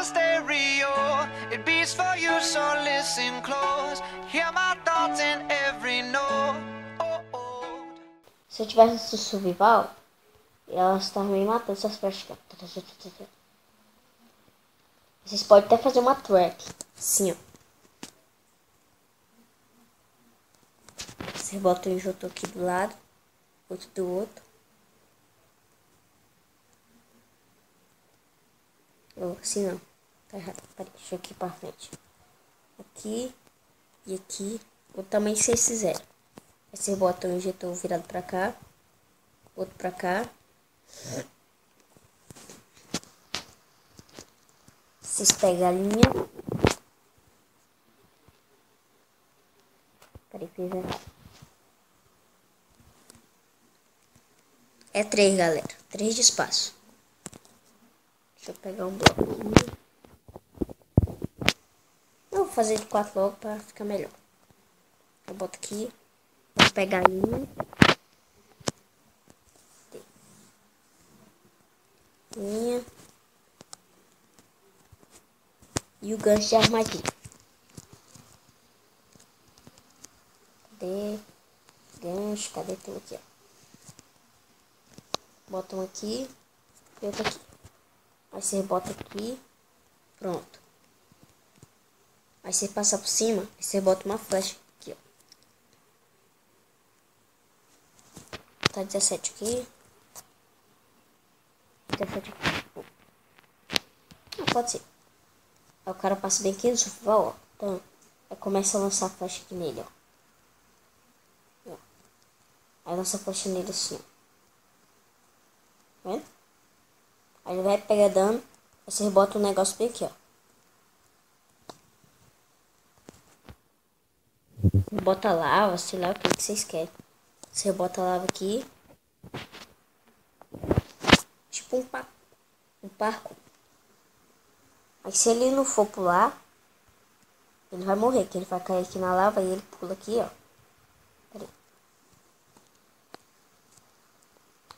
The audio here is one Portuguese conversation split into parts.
stereo. It beats for you, so listen close. Hear my thoughts in every note. Se eu tivesse no survival, elas estavam me matando essas flechas aqui. Vocês podem até fazer uma track. Assim, ó. Você bota um junto aqui do lado, outro do outro. Ou assim não. Tá errado. Peraí, deixa eu aqui pra frente. Aqui e aqui. O tamanho que vocês fizeram. Aí você bota um injetor virado pra cá. Outro pra cá. Vocês pegam a linha. Peraí, fiz errado. É 3, galera. 3 de espaço. Deixa eu pegar um bloco aqui. Eu vou fazer de 4 logo pra ficar melhor. Eu boto aqui. Vou pegar a linha. Linha. E o gancho de armadilha. Cadê? Gancho. Cadê tudo aqui, ó? Bota um aqui. E outro aqui. Aí você bota aqui. Pronto. Aí você passa por cima. Aí você bota uma flecha aqui, ó. Tá 17 aqui. 17 aqui. Não, pode ser. Aí o cara passa bem aqui no survival, ó. Então, aí começa a lançar flecha aqui nele, ó. Aí lança a flecha nele assim, ó. Tá vendo? Aí ele vai pegar dano. Aí você bota um negócio bem aqui, ó. Você bota lava, sei lá o que vocês querem. Você bota lava aqui. Tipo um parco. Aí se ele não for pular, ele vai morrer, que ele vai cair aqui na lava e ele pula aqui, ó. Pera aí.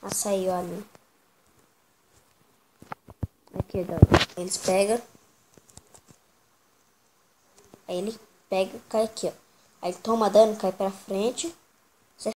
Ah, saiu ali. Aqui, galera. Eles pegam. Aí ele pega e cai aqui, ó. Aí ele toma dano, cai pra frente.